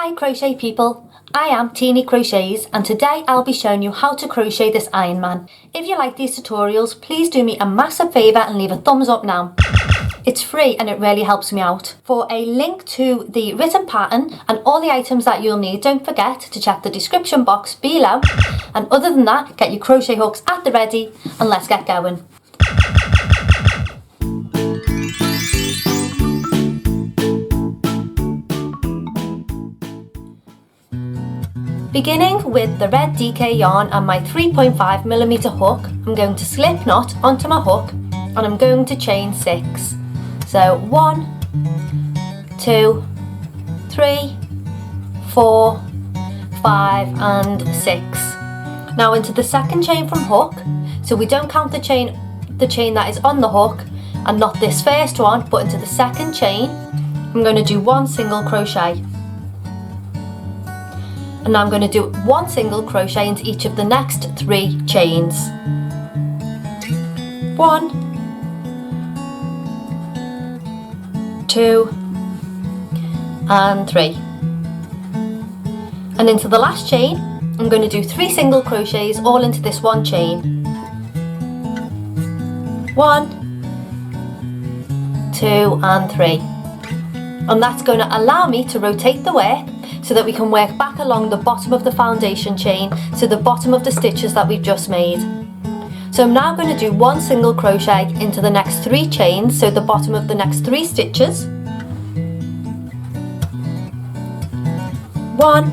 Hi crochet people, I am Teenie Crochets and today I'll be showing you how to crochet this Iron Man. If you like these tutorials, please do me a massive favour and leave a thumbs up now. It's free and it really helps me out. For a link to the written pattern and all the items that you'll need, don't forget to check the description box below. And other than that, get your crochet hooks at the ready and let's get going. Beginning with the red DK yarn and my 3.5mm hook, I'm going to slip knot onto my hook and I'm going to chain 6. So 1, 2, 3, 4, 5 and 6. Now into the second chain from hook, so we don't count the chain that is on the hook and not this first one, but into the second chain I'm going to do 1 single crochet. And now I'm going to do 1 single crochet into each of the next 3 chains. 1, 2 and 3. And into the last chain I'm going to do 3 single crochets all into this one chain. 1, 2 and 3. And that's going to allow me to rotate the work so that we can work back along the bottom of the foundation chain, so the bottom of the stitches that we've just made. So I'm now going to do 1 single crochet into the next 3 chains, so the bottom of the next 3 stitches. 1,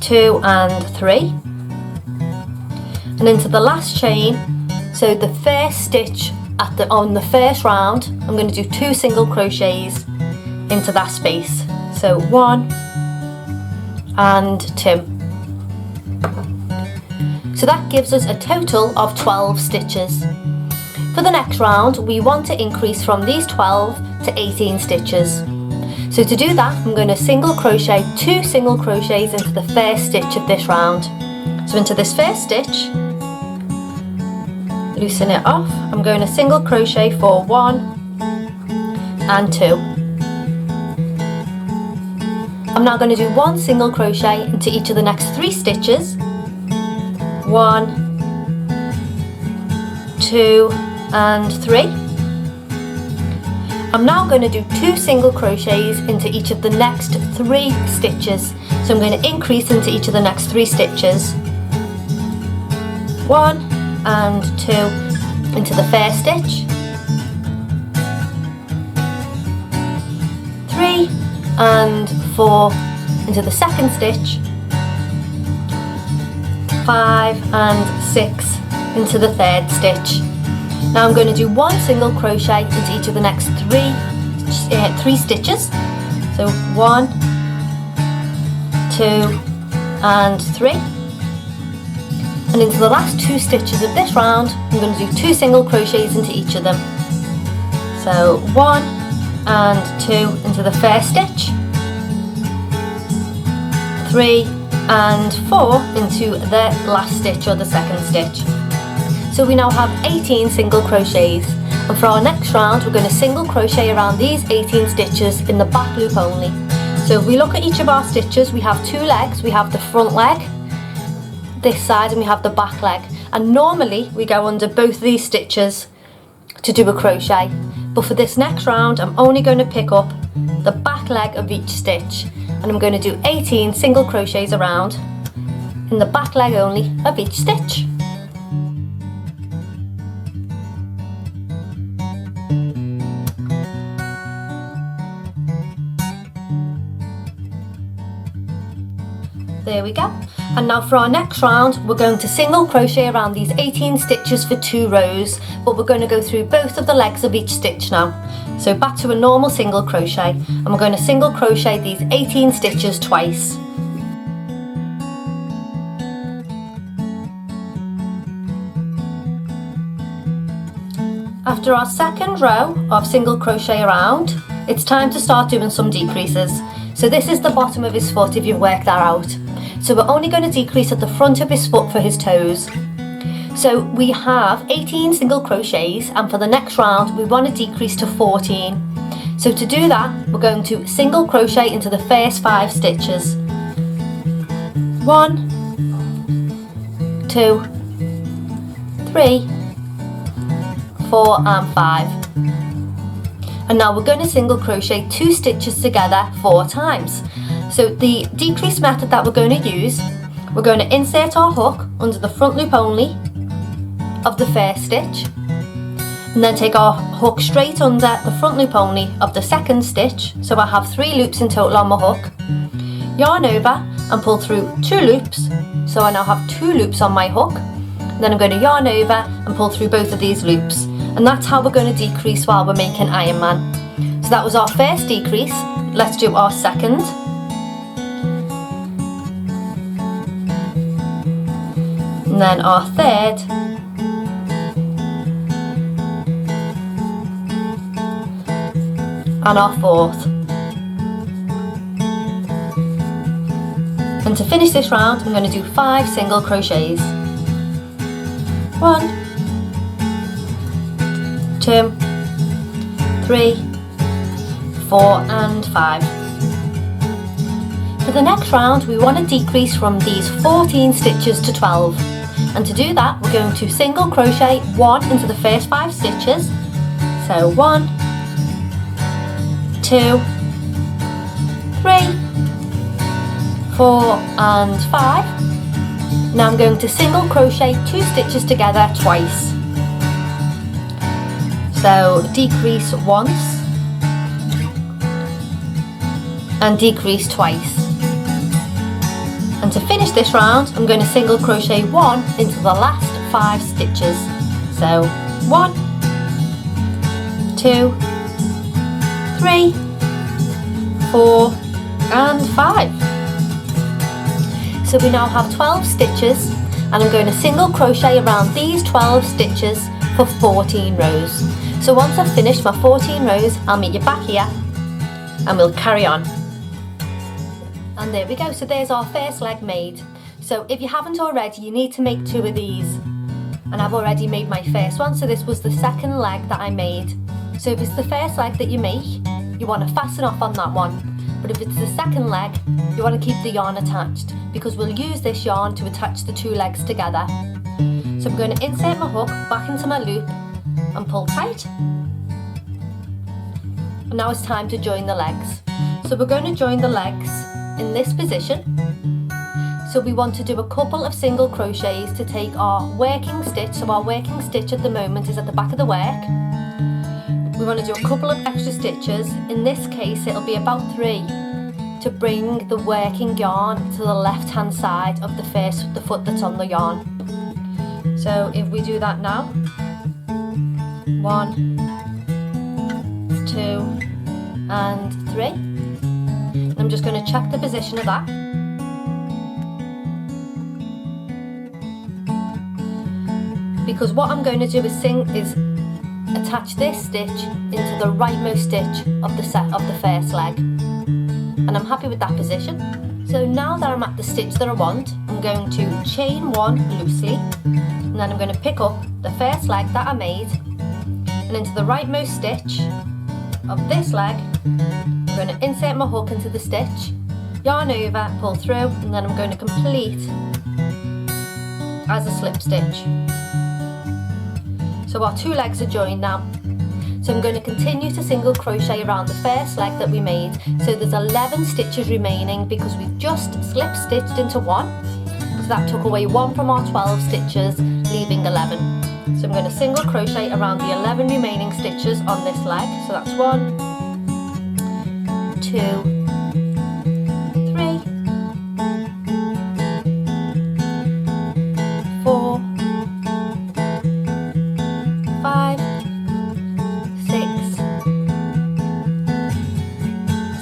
2 and 3. And into the last chain, so the first stitch on the first round, I'm going to do 2 single crochets into that space. So 1 and 2. So that gives us a total of 12 stitches. For the next round we want to increase from these 12 to 18 stitches. So to do that I'm going to single crochet 2 single crochets into the first stitch of this round. So into this first stitch, loosen it off, I'm going to single crochet for 1 and 2. I'm now going to do 1 single crochet into each of the next 3 stitches. 1, 2 and 3. I'm now going to do 2 single crochets into each of the next 3 stitches. So I'm going to increase into each of the next 3 stitches. 1 and 2 into the first stitch. 3 and 4 into the second stitch, 5 and 6 into the third stitch. Now I'm going to do 1 single crochet into each of the next 3 stitches. So 1, 2 and 3. And into the last 2 stitches of this round I'm going to do 2 single crochets into each of them. So 1 and 2 into the first stitch, 3 and 4 into the last stitch or the second stitch. So we now have 18 single crochets, and for our next round we're going to single crochet around these 18 stitches in the back loop only. So if we look at each of our stitches, we have 2 legs. We have the front leg this side and we have the back leg, and normally we go under both of these stitches to do a crochet, but for this next round I'm only going to pick up the back leg of each stitch and I'm going to do 18 single crochets around in the back leg only of each stitch. There we go. And now for our next round we're going to single crochet around these 18 stitches for 2 rows, but we're going to go through both of the legs of each stitch now. So back to a normal single crochet, and we're going to single crochet these 18 stitches twice. After our second row of single crochet around, it's time to start doing some decreases. So this is the bottom of his foot if you've worked that out. So we're only going to decrease at the front of his foot for his toes. So we have 18 single crochets, and for the next round we want to decrease to 14. So to do that, we're going to single crochet into the first 5 stitches. 1, 2, 3, 4 and 5. And now we're going to single crochet 2 stitches together 4 times. So the decrease method that we're going to use, we're going to insert our hook under the front loop only of the first stitch, and then take our hook straight under the front loop only of the second stitch. So I have 3 loops in total on my hook. Yarn over and pull through 2 loops. So I now have 2 loops on my hook. Then I'm going to yarn over and pull through both of these loops. And that's how we're going to decrease while we're making Iron Man. So that was our first decrease. Let's do our second. And then our third. And our fourth. And to finish this round, I'm going to do 5 single crochets. 1, 2, 3, 4 and 5. For the next round, we want to decrease from these 14 stitches to 12. And to do that, we're going to single crochet 1 into the first 5 stitches. So 1, 2, 3, 4 and 5. Now I'm going to single crochet 2 stitches together twice. So decrease once and decrease twice. And to finish this round, I'm going to single crochet 1 into the last 5 stitches. So 1, 2, 3, 4 and 5. So we now have 12 stitches, and I'm going to single crochet around these 12 stitches for 14 rows. So once I've finished my 14 rows, I'll meet you back here and we'll carry on. And there we go, so there's our first leg made. So if you haven't already, you need to make 2 of these. And I've already made my first one, so this was the second leg that I made. So if it's the first leg that you make, you want to fasten off on that one. But if it's the second leg, you want to keep the yarn attached, because we'll use this yarn to attach the 2 legs together. So I'm going to insert my hook back into my loop and pull tight. And now it's time to join the legs. So we're going to join the legs in this position. So we want to do a couple of single crochets to take our working stitch. So our working stitch at the moment is at the back of the work. We want to do a couple of extra stitches. In this case, it'll be about 3 to bring the working yarn to the left hand side of the foot that's on the yarn. So if we do that now, 1, 2 and 3. I'm just going to check the position of that. Because what I'm going to do is attach this stitch into the rightmost stitch of the first leg. And I'm happy with that position. So now that I'm at the stitch that I want, I'm going to chain 1 loosely, and then I'm going to pick up the first leg that I made, and into the rightmost stitch of this leg, I'm going to insert my hook into the stitch, yarn over, pull through, and then I'm going to complete as a slip stitch. So our 2 legs are joined now. So I'm going to continue to single crochet around the first leg that we made. So there's 11 stitches remaining because we've just slip stitched into 1. So that took away 1 from our 12 stitches, leaving 11. So I'm going to single crochet around the 11 remaining stitches on this leg. So that's 1, 2, 3, 4, 5, 6,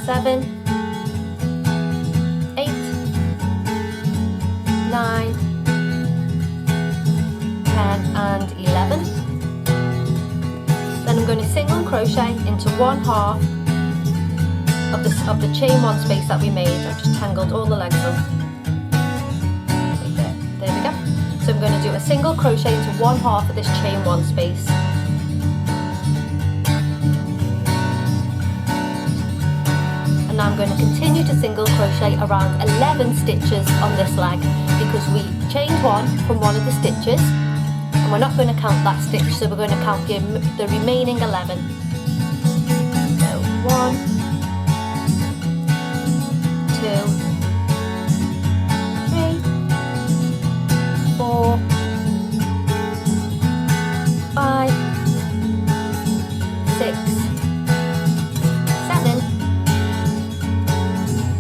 7, 8, 9, 10 and 11. Then I'm going to single crochet into 1/2 of the chain 1 space that we made. I've just tangled all the legs up. There we go. So I'm going to do a single crochet into 1/2 of this chain 1 space. I'm going to continue to single crochet around 11 stitches on this leg because we chained one from one of the stitches and we're not going to count that stitch, so we're going to count the remaining 11. So 1, 2, 3, 4, 5, 6, 7,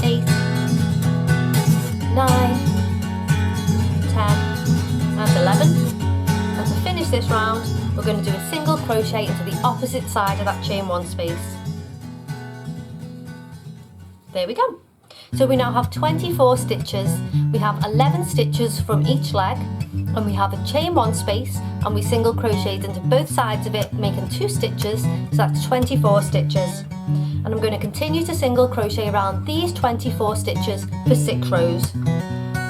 8, 9, 10 and 11. And to finish this round, we're going to do a single crochet into the opposite side of that chain 1 space. There we go. So we now have 24 stitches. We have 11 stitches from each leg, and we have a chain 1 space, and we single crocheted into both sides of it, making 2 stitches, so that's 24 stitches. And I'm going to continue to single crochet around these 24 stitches for 6 rows.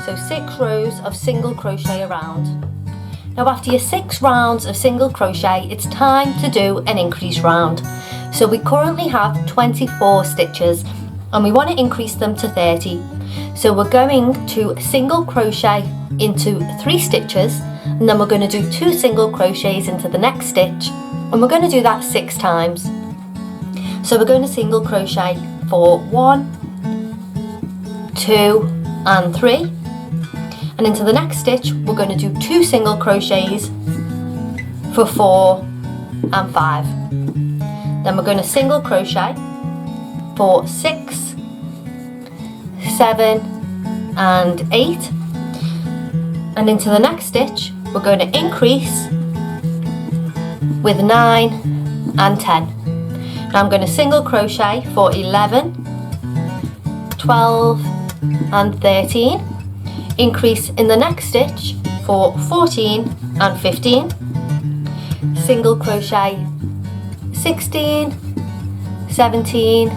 So 6 rows of single crochet around. Now after your 6 rounds of single crochet, it's time to do an increase round. So we currently have 24 stitches and we want to increase them to 30. So we're going to single crochet into 3 stitches, and then we're going to do 2 single crochets into the next stitch, and we're going to do that 6 times. So we're going to single crochet for 1, 2 and 3, and into the next stitch we're going to do 2 single crochets for 4 and 5. Then we're going to single crochet for 6, 7 and 8, and into the next stitch we're going to increase with 9 and 10. Now I'm going to single crochet for 11, 12 and 13, increase in the next stitch for 14 and 15, single crochet 16, 17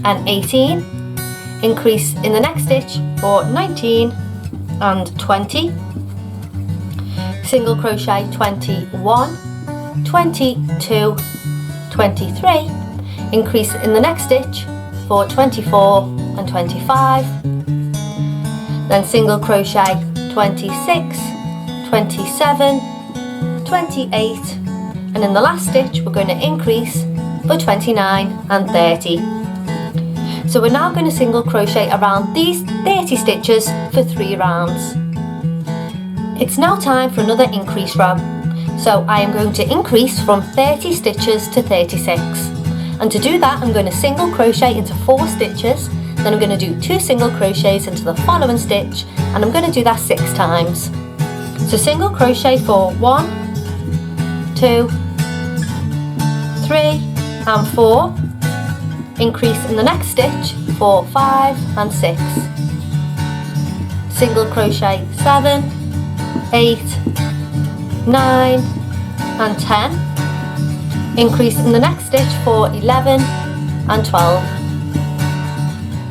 and 18, increase in the next stitch for 19 and 20, single crochet 21, 22, 23, increase in the next stitch for 24 and 25, then single crochet 26, 27, 28, and in the last stitch we're going to increase for 29 and 30. So we're now going to single crochet around these 30 stitches for 3 rounds. It's now time for another increase row. So I am going to increase from 30 stitches to 36. And to do that I'm going to single crochet into 4 stitches, then I'm going to do 2 single crochets into the following stitch, and I'm going to do that 6 times. So single crochet for 1, 2, 3 and 4, increase in the next stitch for 5 and 6, single crochet 7, 8, 9 and 10, increase in the next stitch for 11 and 12,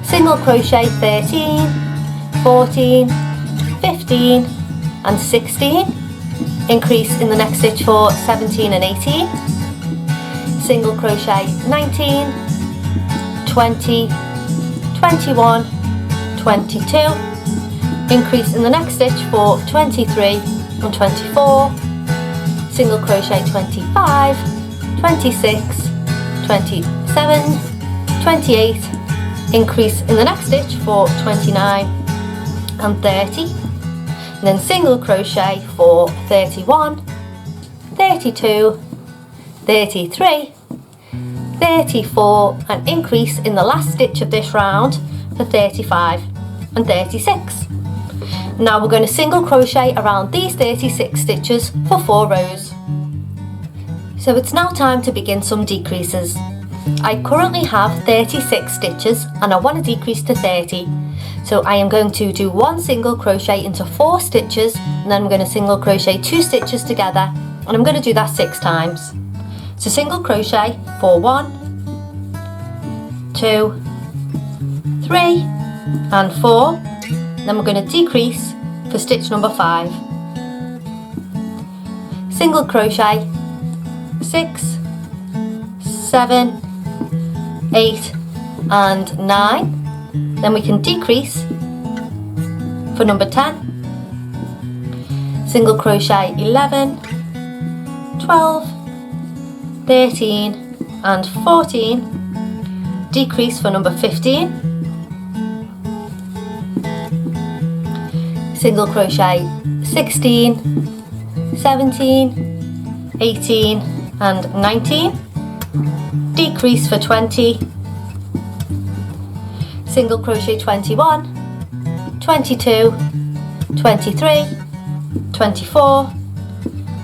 single crochet 13, 14, 15 and 16, increase in the next stitch for 17 and 18, single crochet 19, 20, 21, 22, increase in the next stitch for 23 and 24, single crochet 25, 26, 27, 28, increase in the next stitch for 29 and 30, and then single crochet for 31, 32, 33, 34, and increase in the last stitch of this round for 35 and 36. Now we're going to single crochet around these 36 stitches for 4 rows. So it's now time to begin some decreases. I currently have 36 stitches and I want to decrease to 30. So I am going to do 1 single crochet into 4 stitches, and then I'm going to single crochet 2 stitches together, and I'm going to do that 6 times. So single crochet for 1, 2, 3 and 4, then we're going to decrease for stitch number 5, single crochet 6, 7, 8 and 9. Then we can decrease for number 10. Single crochet 11, 12, 13 and 14. Decrease for number 15. Single crochet 16, 17, 18 and 19. Decrease for 20. Single crochet 21, 22, 23, 24,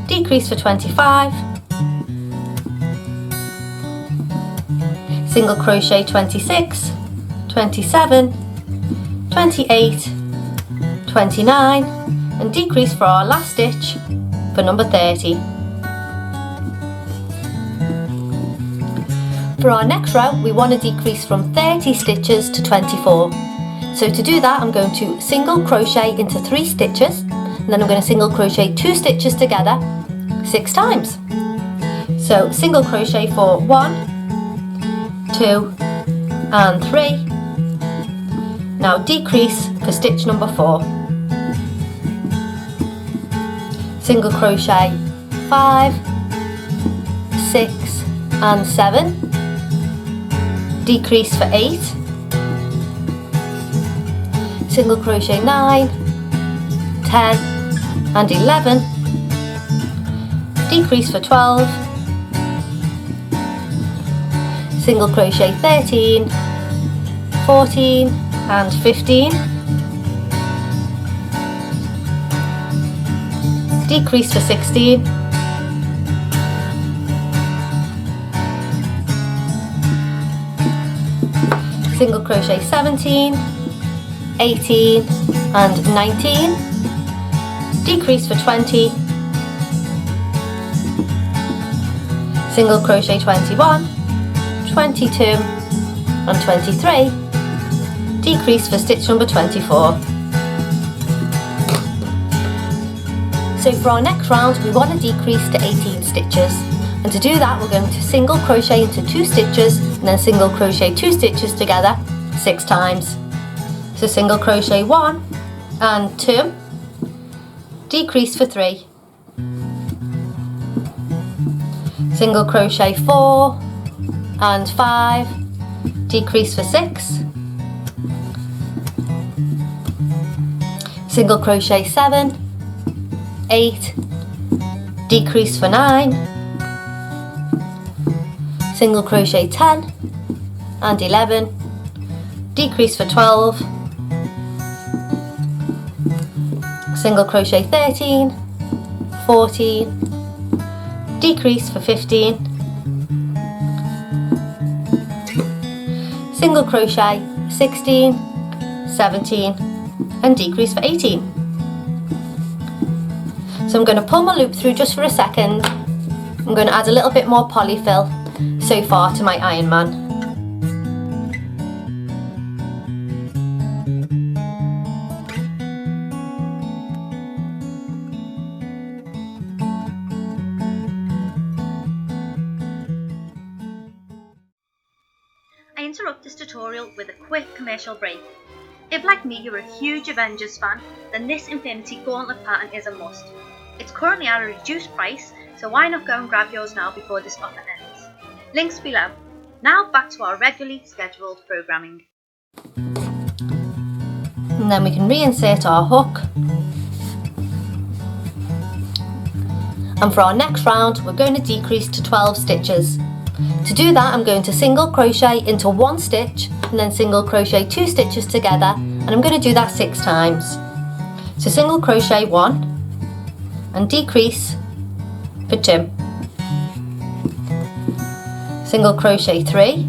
decrease for 25, single crochet 26, 27, 28, 29 and decrease for our last stitch for number 30. For our next row we want to decrease from 30 stitches to 24. So to do that I'm going to single crochet into 3 stitches and then I'm going to single crochet 2 stitches together 6 times. So single crochet for 1, 2 and 3. Now decrease for stitch number 4. Single crochet 5, 6 and 7. Decrease for 8. Single crochet 9, 10 and 11, decrease for 12, single crochet 13, 14 and 15, decrease for 16, single crochet 17, 18 and 19, decrease for 20, single crochet 21, 22 and 23, decrease for stitch number 24. So for our next round we want to decrease to 18 stitches, and to do that we're going to single crochet into 2 stitches and then single crochet 2 stitches together 6 times. So single crochet 1 and 2, decrease for 3, single crochet 4 and 5, decrease for 6, single crochet 7, 8, decrease for 9, single crochet 10 and 11, decrease for 12, single crochet 13, 14, decrease for 15, single crochet 16, 17 and decrease for 18. So I'm going to pull my loop through just for a second. I'm going to add a little bit more polyfill so far to my Iron Man. I interrupt this tutorial with a quick commercial break. If like me you're a huge Avengers fan, then this Infinity Gauntlet pattern is a must. It's currently at a reduced price, so why not go and grab yours now before this offer ends. Links below. Now back to our regularly scheduled programming. And then we can reinsert our hook. And for our next round we're going to decrease to 12 stitches. To do that I'm going to single crochet into 1 stitch and then single crochet 2 stitches together, and I'm going to do that 6 times. So single crochet 1 and decrease for 2, single crochet 3,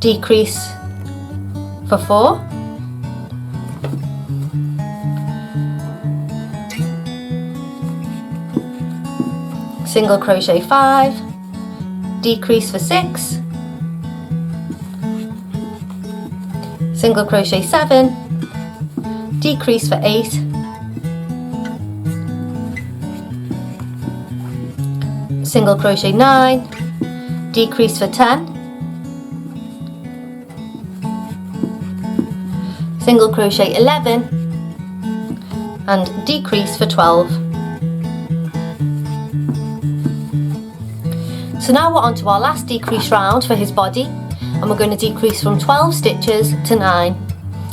decrease for 4, single crochet 5, decrease for 6, single crochet 7, decrease for 8, single crochet 9, decrease for 10, single crochet 11 and decrease for 12. So now we're on to our last decrease round for his body, and we're going to decrease from 12 stitches to 9.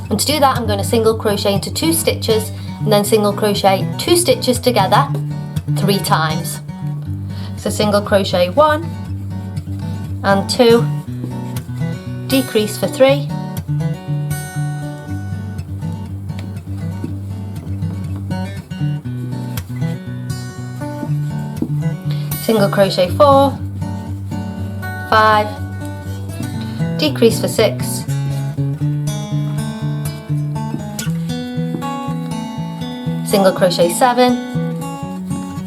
And to do that, I'm going to single crochet into 2 stitches and then single crochet 2 stitches together 3 times. So single crochet 1 and 2, decrease for 3, single crochet 4, 5, decrease for 6, single crochet 7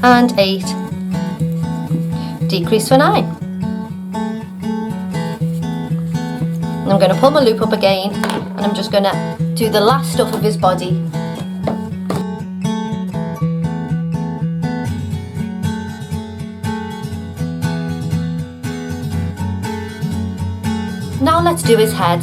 and 8, decrease for 9. And I'm going to pull my loop up again, and I'm just going to do the last stuff of his body. Now let's do his head.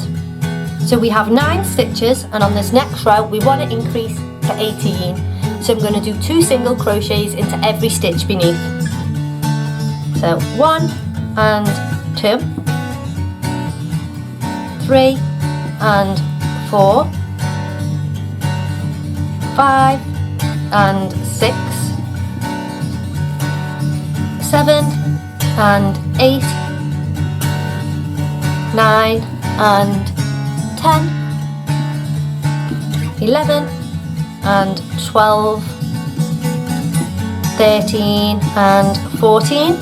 So we have 9 stitches, and on this next row we want to increase to 18. So I'm going to do 2 single crochets into every stitch beneath. So 1 and 2, 3 and 4, 5 and 6, 7 and 8, 9 and 10, 11 and 12, 13 and 14,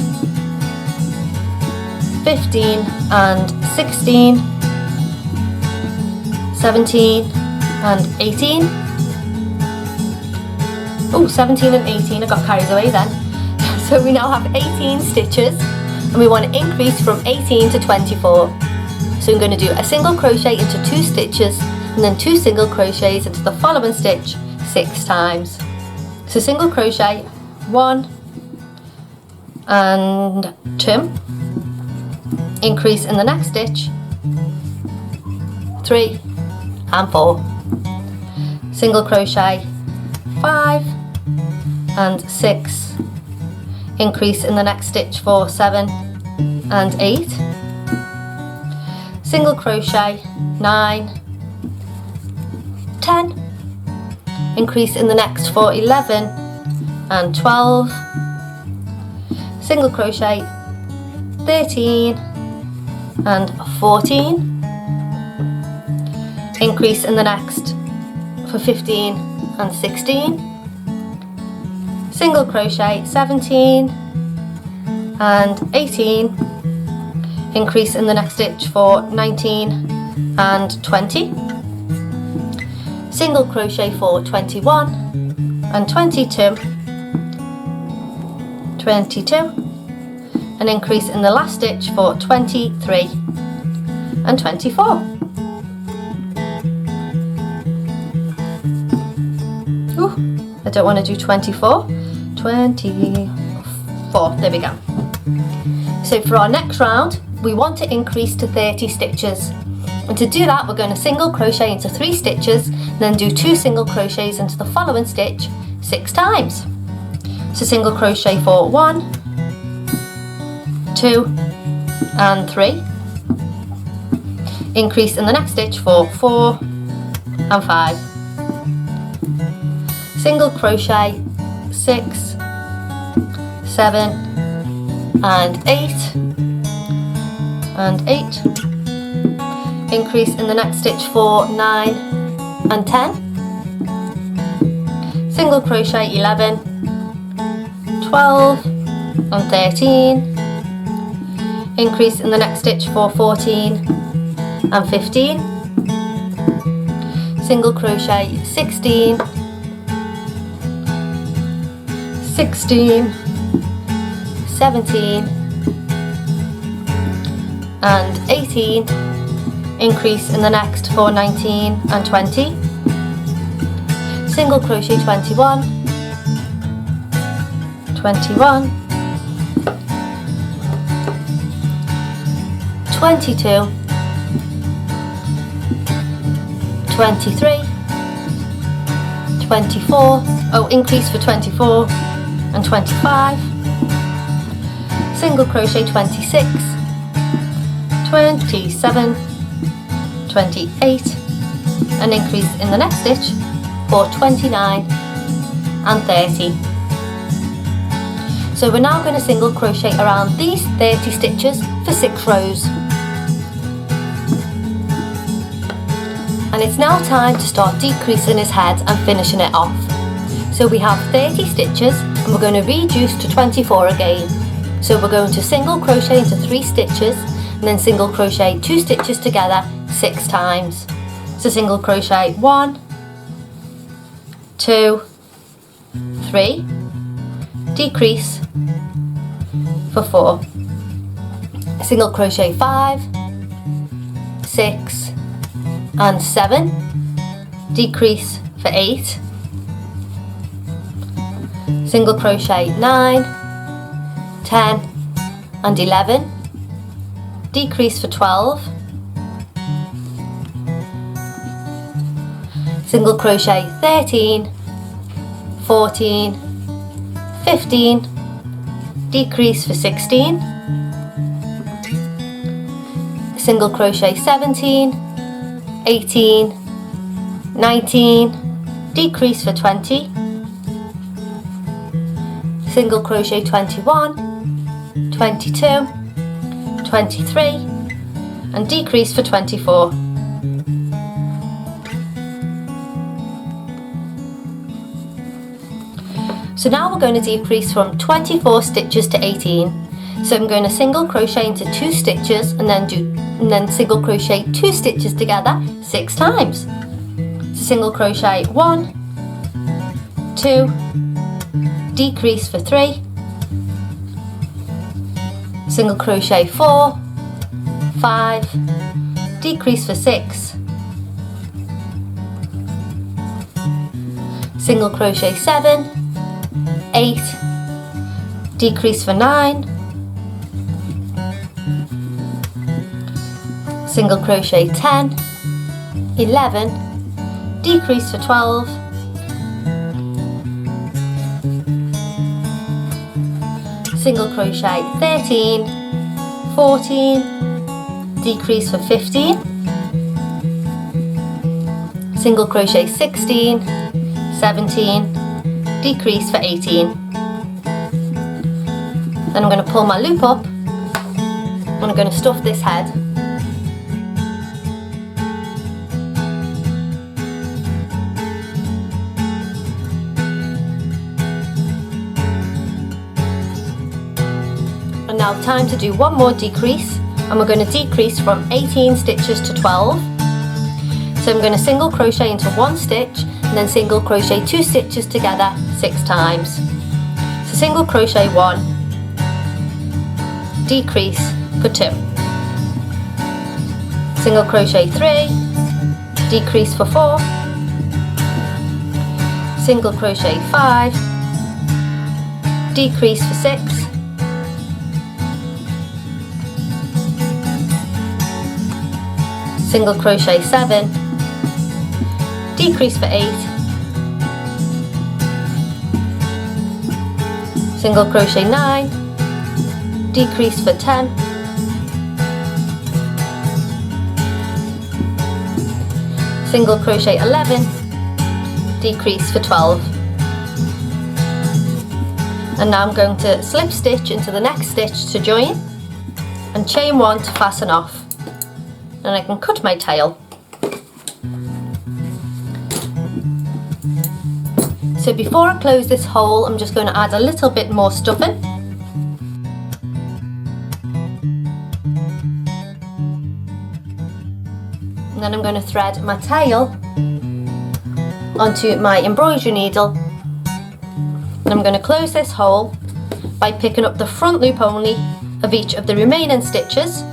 15 and 16, 17 and 18. Oh, 17 and 18, I got carried away then. So we now have 18 stitches, and we want to increase from 18 to 24. So I'm going to do a single crochet into 2 stitches and then 2 single crochets into the following stitch 6 times. So single crochet 1 and 2, increase in the next stitch 3 and 4, single crochet 5 and 6, increase in the next stitch for 7 and 8, single crochet 9, 10, increase in the next for 11 and 12, single crochet 13 and 14, increase in the next for 15 and 16, single crochet 17 and 18, increase in the next stitch for 19 and 20, single crochet for 21 and 22, 22, and increase in the last stitch for 23 and 24. Ooh, I don't want to do 24, 24, there we go. So for our next round, we want to increase to 30 stitches. And to do that, we're going to single crochet into 3 stitches, and then do 2 single crochets into the following stitch 6 times. So single crochet for 1, 2 and 3, increase in the next stitch for 4 and 5, single crochet 6, 7 and 8 and 8, increase in the next stitch for 9 and 10, single crochet 11, 12 and 13, increase in the next stitch for 14 and 15, single crochet 16, 16, 17 and 18, increase in the next for 19 and 20, single crochet 21, 21, 22, 23, 24, increase for 24 and 25, single crochet 26, 27, 28, and increase in the next stitch for 29 and 30. So we're now going to single crochet around these 30 stitches for 6 rows. And it's now time to start decreasing his head and finishing it off. So we have 30 stitches and we're going to reduce to 24 again. So we're going to single crochet into 3 stitches and then single crochet 2 stitches together 6 times. So single crochet 1, 2, 3, decrease for 4, single crochet 5, 6 and 7, decrease for 8, single crochet 9, 10 and 11, decrease for 12, single crochet 13, 14, 15, decrease for 16, single crochet 17, 18, 19, decrease for 20, single crochet 21, 22, 23 and decrease for 24. So now we're going to decrease from 24 stitches to 18. So I'm going to single crochet into 2 stitches and then single crochet 2 stitches together 6 times. So single crochet 1, 2, decrease for 3, single crochet 4, 5, decrease for 6, single crochet 7, 8, decrease for 9, single crochet 10, 11, decrease for 12, single crochet 13, 14, decrease for 15, single crochet 16, 17, decrease for 18. Then I'm going to pull my loop up and I'm going to stuff this head. And now time to do one more decrease, and we're going to decrease from 18 stitches to 12. So I'm going to single crochet into 1 stitch and then single crochet 2 stitches together 6 times. So single crochet 1, decrease for 2, single crochet 3, decrease for 4, single crochet 5, decrease for 6, single crochet 7, decrease for 8, single crochet 9, decrease for 10, single crochet 11, decrease for 12. And now I'm going to slip stitch into the next stitch to join and chain 1 to fasten off. And I can cut my tail. So before I close this hole, I'm just going to add a little bit more stuffing. And then I'm going to thread my tail onto my embroidery needle. And I'm going to close this hole by picking up the front loop only of each of the remaining stitches.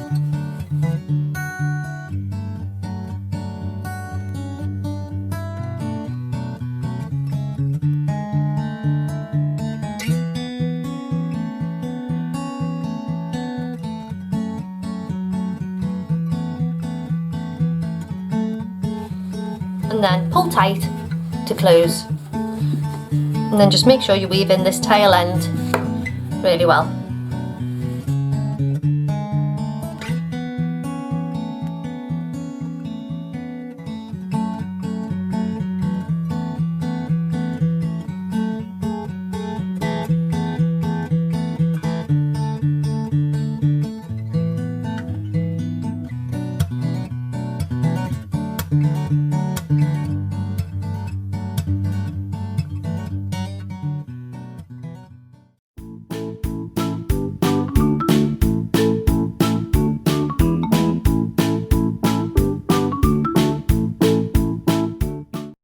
and then pull tight to close. And then just make sure you weave in this tail end really well.